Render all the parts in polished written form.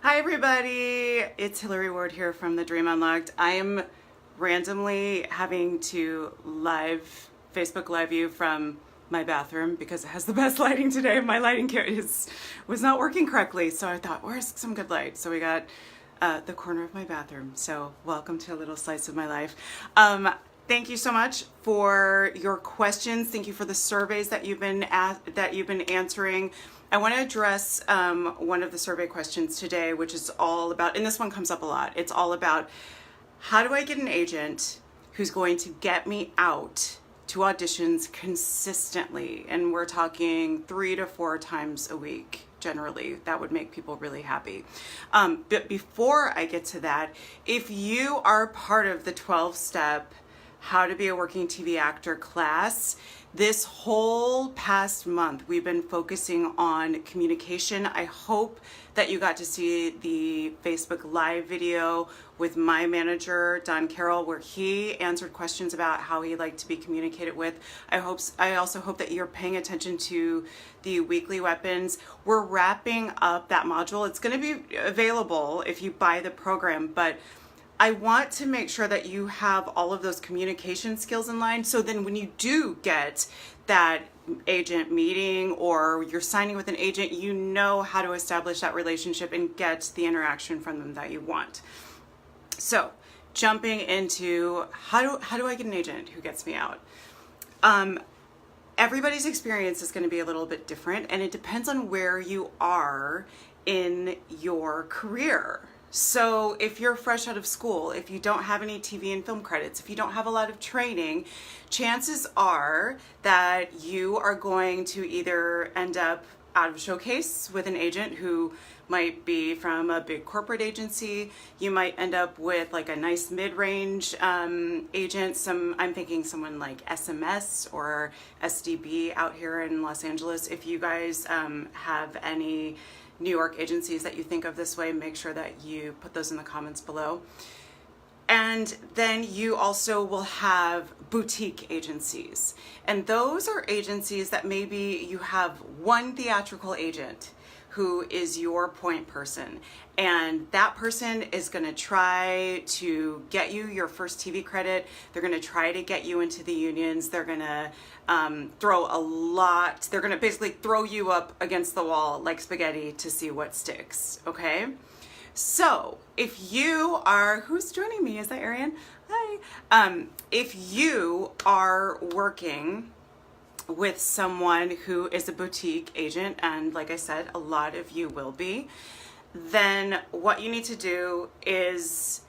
Hi everybody, it's Hillary Ward here from The Dream Unlocked. I am randomly having to Facebook live you from my bathroom because it has the best lighting today. My lighting kit was not working correctly, so I thought, where's some good light? So we got the corner of my bathroom. So welcome to a little slice of my life. Thank you so much for your questions. Thank you for the surveys that you've been answering. I want to address one of the survey questions today, which is all about, and this one comes up a lot. It's all about how do I get an agent who's going to get me out to auditions consistently? And we're talking 3 to 4 times a week. Generally, that would make people really happy. But before I get to that, if you are part of the 12-step How to Be a Working TV Actor class, this whole past month we've been focusing on communication. I hope that you got to see the Facebook Live video with my manager, Don Carroll, where he answered questions about how he liked to be communicated with. I also hope that you're paying attention to the weekly weapons. We're wrapping up that module. It's going to be available if you buy the program, but I want to make sure that you have all of those communication skills in line, so then when you do get that agent meeting or you're signing with an agent, you know how to establish that relationship and get the interaction from them that you want. So jumping into how do I get an agent who gets me out? Everybody's experience is going to be a little bit different, and it depends on where you are in your career. So if you're fresh out of school, if you don't have any TV and film credits, if you don't have a lot of training, chances are that you are going to either end up out of showcase with an agent who might be from a big corporate agency. You might end up with like a nice mid-range agent. I'm thinking someone like SMS or SDB out here in Los Angeles. If you guys have any New York agencies that you think of this way, make sure that you put those in the comments below. And then you also will have boutique agencies. And those are agencies that maybe you have one theatrical agent who is your point person. And that person is gonna try to get you your first TV credit. They're gonna try to get you into the unions. They're gonna they're gonna basically throw you up against the wall like spaghetti to see what sticks, okay? So if you are, who's joining me? Is that Ariane? Hi. If you are working with someone who is a boutique agent, and like I said, a lot of you will be, then what you need to do is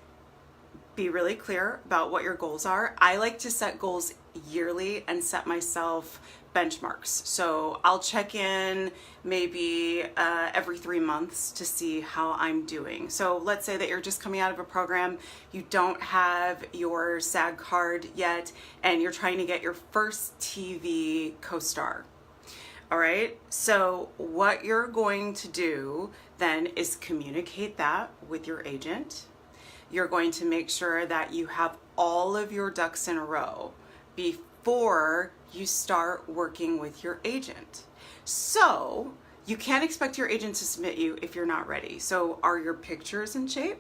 be really clear about what your goals are. I like to set goals yearly and set myself benchmarks. So I'll check in maybe every 3 months to see how I'm doing. So let's say that you're just coming out of a program, you don't have your SAG card yet, and you're trying to get your first TV co-star. All right, so what you're going to do then is communicate that with your agent. You're going to make sure that you have all of your ducks in a row before you start working with your agent. So you can't expect your agent to submit you if you're not ready. So are your pictures in shape?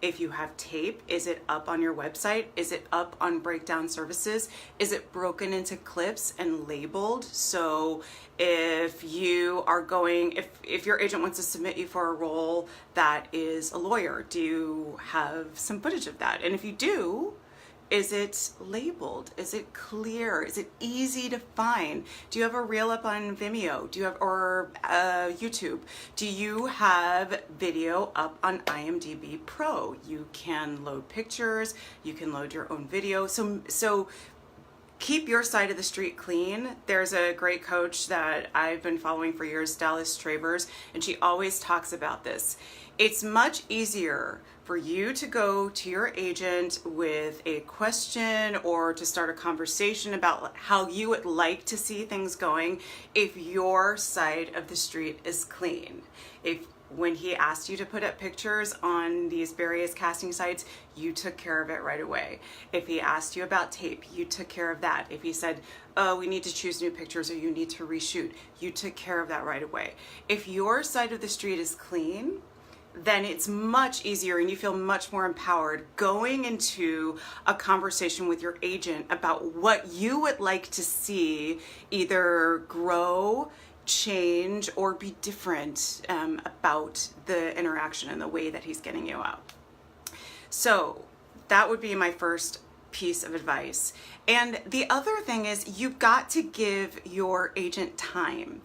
If you have tape, is it up on your website? Is it up on breakdown services? Is it broken into clips and labeled? So if you are going, if your agent wants to submit you for a role that is a lawyer, do you have some footage of that? And if you do, is it labeled? Is it clear? Is it easy to find? Do you have a reel up on Vimeo? Do you have, or YouTube? Do you have video up on IMDb Pro? You can load pictures, you can load your own video. So keep your side of the street clean. There's a great coach that I've been following for years, Dallas Travers, and she always talks about this. It's much easier for you to go to your agent with a question or to start a conversation about how you would like to see things going if your side of the street is clean. If when he asked you to put up pictures on these various casting sites, you took care of it right away. If he asked you about tape, you took care of that. If he said, oh, we need to choose new pictures or you need to reshoot, you took care of that right away. If your side of the street is clean, then it's much easier and you feel much more empowered going into a conversation with your agent about what you would like to see either grow, change, or be different about the interaction and the way that he's getting you out. So that would be my first piece of advice. And the other thing is you've got to give your agent time.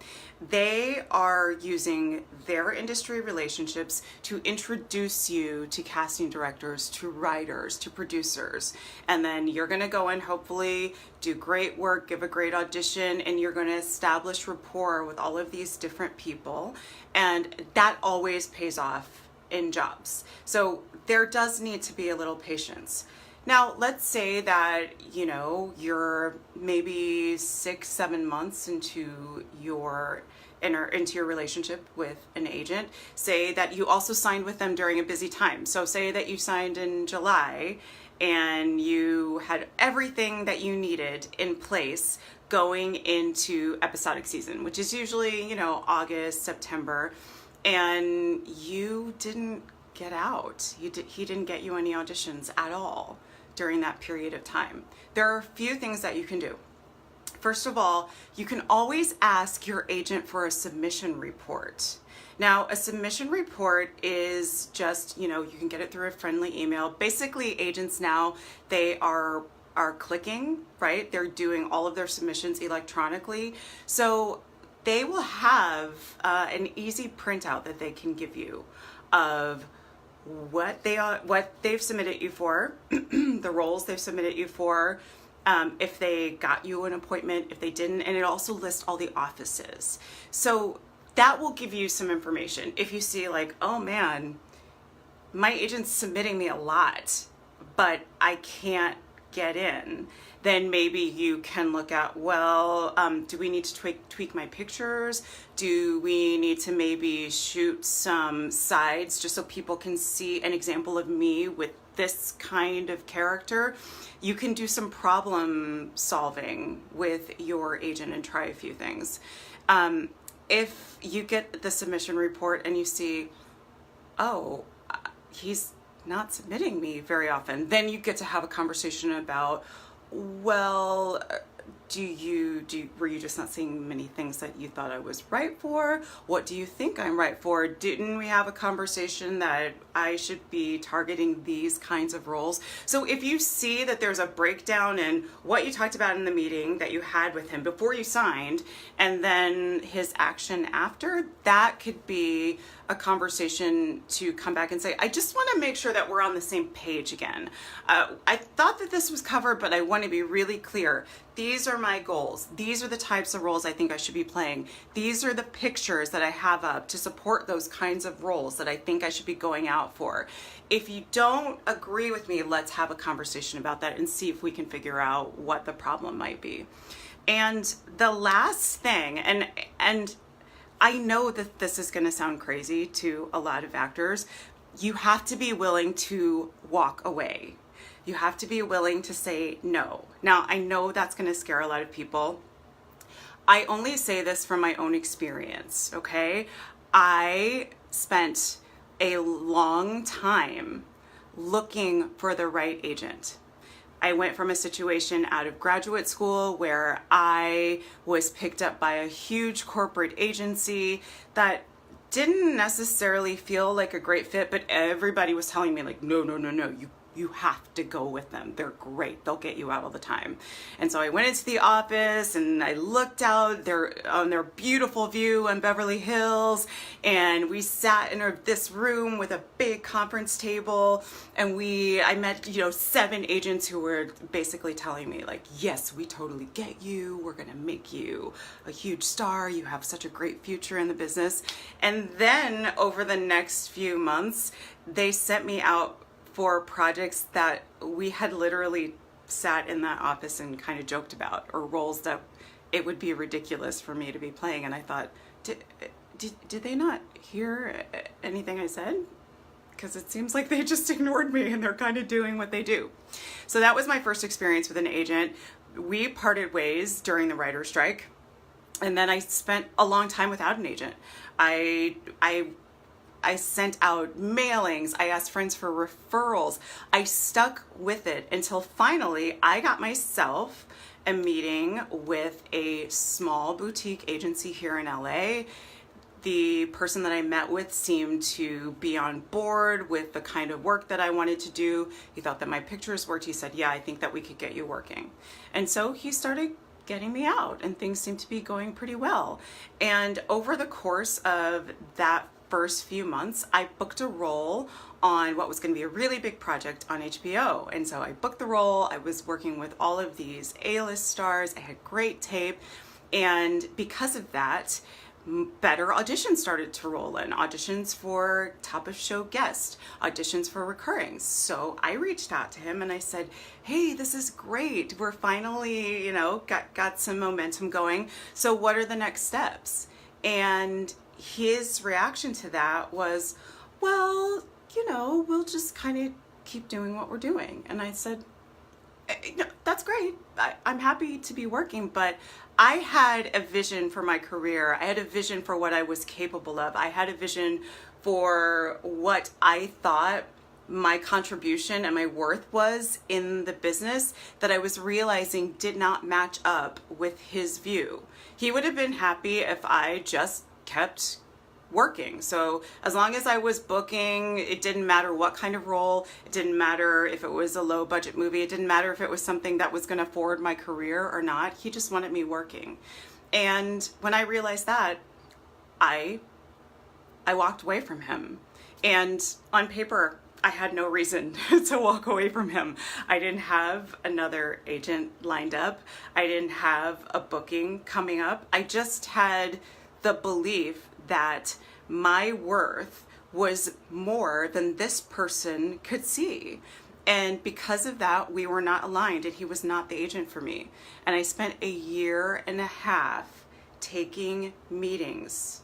They are using their industry relationships to introduce you to casting directors, to writers, to producers. And then you're going to go and hopefully do great work, give a great audition, and you're going to establish rapport with all of these different people. And that always pays off in jobs. So there does need to be a little patience. Now, let's say that, you're maybe 6-7 months into your relationship with an agent. Say that you also signed with them during a busy time. So say that you signed in July and you had everything that you needed in place going into episodic season, which is usually, August, September, and you didn't get out. He didn't get you any auditions at all during that period of time. There are a few things that you can do. First of all, you can always ask your agent for a submission report. Now, a submission report is just, you can get it through a friendly email. Basically, agents now, they are clicking, right? They're doing all of their submissions electronically. So they will have an easy printout that they can give you of what they've submitted you for, the roles they've submitted you for, if they got you an appointment, if they didn't, and it also lists all the offices. So that will give you some information. If you see like, oh man, my agent's submitting me a lot, but I can't get in, then maybe you can look at, well, do we need to tweak my pictures? Do we need to maybe shoot some sides just so people can see an example of me with this kind of character? You can do some problem solving with your agent and try a few things. If you get the submission report and you see, oh, he's not submitting me very often, then you get to have a conversation about, well, were you just not seeing many things that you thought I was right for? What do you think I'm right for? Didn't we have a conversation that I should be targeting these kinds of roles? So if you see that there's a breakdown in what you talked about in the meeting that you had with him before you signed, and then his action after, that could be a conversation to come back and say, I just want to make sure that we're on the same page again. I thought that this was covered, but I want to be really clear. These are my goals. These are the types of roles I think I should be playing. These are the pictures that I have up to support those kinds of roles that I think I should be going out for. If you don't agree with me, let's have a conversation about that and see if we can figure out what the problem might be. And the last thing, and I know that this is going to sound crazy to a lot of actors, you have to be willing to walk away. You have to be willing to say no. Now, I know that's going to scare a lot of people. I only say this from my own experience, okay? I spent a long time looking for the right agent. I went from a situation out of graduate school where I was picked up by a huge corporate agency that didn't necessarily feel like a great fit, but everybody was telling me like, no, you have to go with them. They're great. They'll get you out all the time. And so I went into the office and I looked out on their beautiful view on Beverly Hills, and we sat in this room with a big conference table, and I met 7 agents who were basically telling me like, yes, we totally get you. We're gonna make you a huge star. You have such a great future in the business. And then over the next few months, they sent me out for projects that we had literally sat in that office and kind of joked about, or roles that it would be ridiculous for me to be playing. And I thought, did they not hear anything I said? Because it seems like they just ignored me and they're kind of doing what they do. So that was my first experience with an agent. We parted ways during the writer's strike, and then I spent a long time without an agent. I I sent out mailings. I asked friends for referrals. I stuck with it until finally I got myself a meeting with a small boutique agency here in LA. The person that I met with seemed to be on board with the kind of work that I wanted to do. He thought that my pictures worked. He said, yeah, I think that we could get you working. And so he started getting me out, and things seemed to be going pretty well. And over the course of that first few months, I booked a role on what was going to be a really big project on HBO. And so I booked the role. I was working with all of these A-list stars. I had great tape. And because of that, better auditions started to roll in. Auditions for top of show guest, auditions for recurring. So I reached out to him and I said, hey, this is great. We're finally, got some momentum going. So what are the next steps? And his reaction to that was, well, we'll just kind of keep doing what we're doing. And I said, no, that's great. I'm happy to be working, but I had a vision for my career. I had a vision for what I was capable of. I had a vision for what I thought my contribution and my worth was in the business that I was realizing did not match up with his view. He would have been happy if I just kept working. So as long as I was booking, it didn't matter what kind of role, it didn't matter if it was a low budget movie, it didn't matter if it was something that was going to forward my career or not. He just wanted me working. And when I realized that, I walked away from him. And on paper, I had no reason to walk away from him. I didn't have another agent lined up. I didn't have a booking coming up. I just had the belief that my worth was more than this person could see. And because of that, we were not aligned, and he was not the agent for me. And I spent a year and a half taking meetings.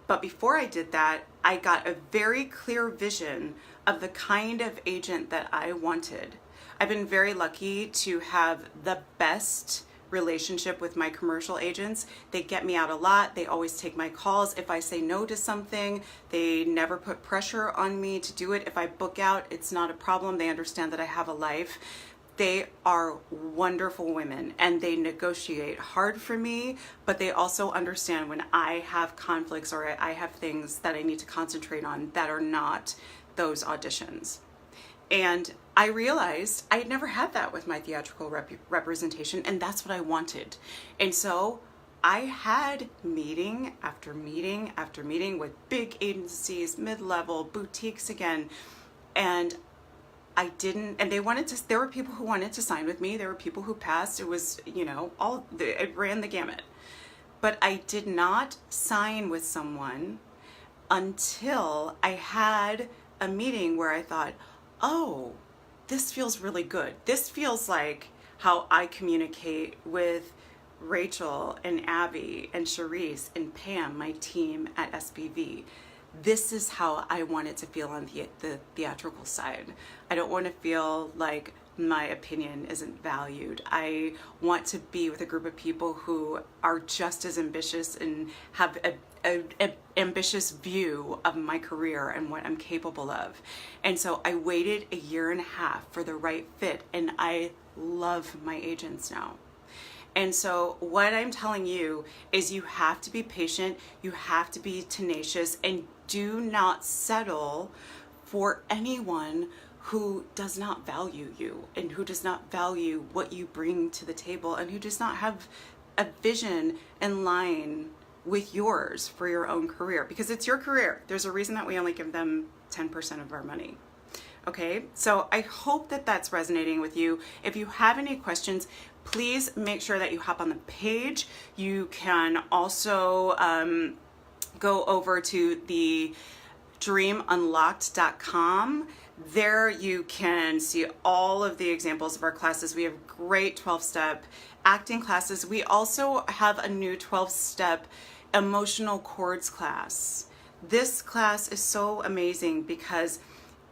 But before I did that, I got a very clear vision of the kind of agent that I wanted. I've been very lucky to have the best relationship with my commercial agents. They get me out a lot. They always take my calls. If I say no to something, they never put pressure on me to do it. If I book out, it's not a problem. They understand that I have a life. They are wonderful women, and they negotiate hard for me, but they also understand when I have conflicts or I have things that I need to concentrate on that are not those auditions. And I realized I had never had that with my theatrical representation, and that's what I wanted. And so I had meeting after meeting after meeting with big agencies, mid-level, boutiques again, and there were people who wanted to sign with me. There were people who passed. It was, it ran the gamut. But I did not sign with someone until I had a meeting where I thought, oh, this feels really good. This feels like how I communicate with Rachel and Abby and Charisse and Pam, my team at SBV. This is how I want it to feel on the theatrical side. I don't want to feel like my opinion isn't valued. I want to be with a group of people who are just as ambitious and have an ambitious view of my career and what I'm capable of. And so I waited a year and a half for the right fit, and I love my agents now. And so what I'm telling you is you have to be patient, you have to be tenacious, and do not settle for anyone who does not value you and who does not value what you bring to the table and who does not have a vision in line with yours for your own career, because it's your career. There's a reason that we only give them 10% of our money. Okay, so I hope that that's resonating with you. If you have any questions, please make sure that you hop on the page. You can also go over to the dreamunlocked.com. There you can see all of the examples of our classes. We have great 12-step acting classes. We also have a new 12-step emotional chords class. This class is so amazing because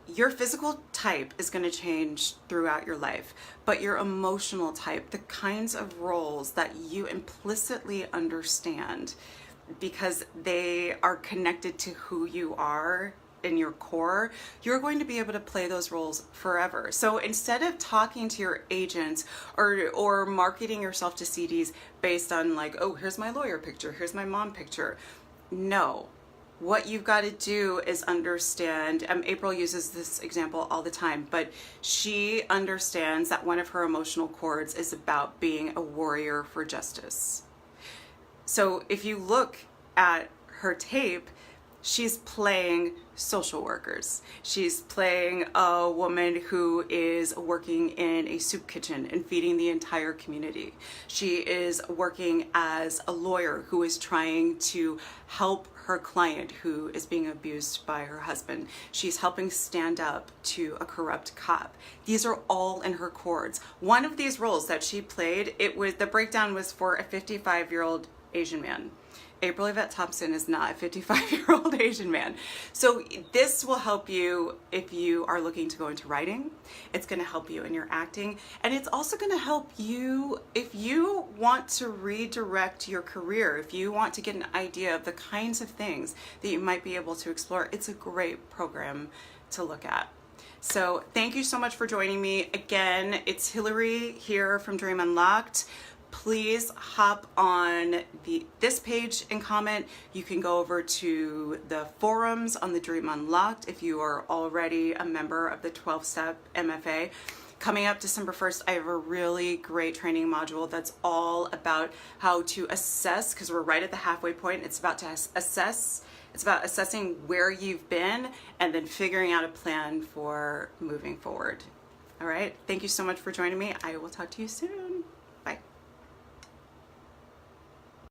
your physical type is going to change throughout your life, but your emotional type, the kinds of roles that you implicitly understand, because they are connected to who you are in your core, you're going to be able to play those roles forever. So instead of talking to your agents or marketing yourself to CDs based on like, oh, here's my lawyer picture, here's my mom picture. No. What you've got to do is understand, April uses this example all the time, but she understands that one of her emotional chords is about being a warrior for justice. So if you look at her tape, she's playing social workers. She's playing a woman who is working in a soup kitchen and feeding the entire community. She is working as a lawyer who is trying to help her client who is being abused by her husband. She's helping stand up to a corrupt cop. These are all in her chords. One of these roles that she played, the breakdown was for a 55-year-old Asian man. April Yvette Thompson is not a 55-year-old Asian man. So this will help you if you are looking to go into writing. It's going to help you in your acting. And it's also going to help you if you want to redirect your career, if you want to get an idea of the kinds of things that you might be able to explore. It's a great program to look at. So thank you so much for joining me. Again, it's Hillary here from Dream Unlocked. Please hop on this page and comment. You can go over to the forums on the Dream Unlocked if you are already a member of the 12-step MFA. Coming up December 1st, I have a really great training module that's all about how to assess, because we're right at the halfway point. It's about to assess. It's about assessing where you've been and then figuring out a plan for moving forward. All right. Thank you so much for joining me. I will talk to you soon.